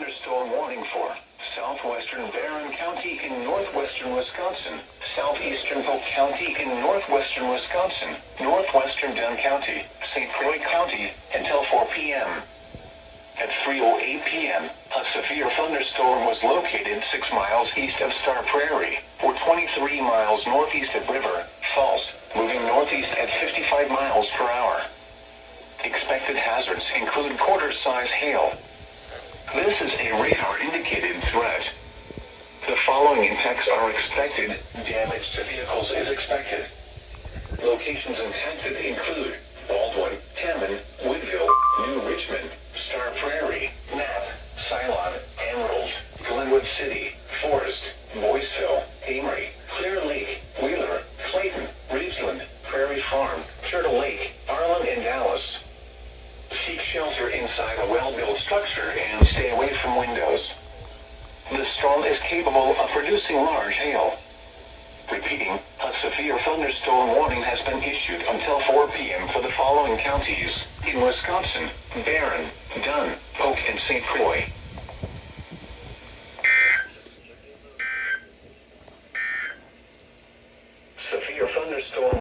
thunderstorm warning for southwestern Barron County in northwestern Wisconsin, southeastern Polk County in northwestern Wisconsin, northwestern Dunn County, St. Croix County, until 4 p.m. At 3:08 p.m., a severe thunderstorm was located 6 miles east of Star Prairie, or 23 miles northeast of River Falls, moving northeast at 55 miles per hour. Expected hazards include quarter-size hail. This is a radar-indicated threat. The following impacts are expected. Damage to vehicles is expected. Locations impacted include Baldwin, Hammond, Woodville, New Richmond, Star Prairie, Knapp, Ceylon, Emerald, Glenwood City, Forest, Boyceville, Amory, Clear Lake, Wheeler, Clayton, Ridgeland, Prairie Farm, Turtle Lake, Arlen, and Dallas. Seek shelter inside a well-built structure and stay away from windows. The storm is capable of producing large hail. Repeating, a severe thunderstorm warning has been issued until 4 p.m. for the following counties in Wisconsin: Barron, Dunn, Polk, and St. Croix.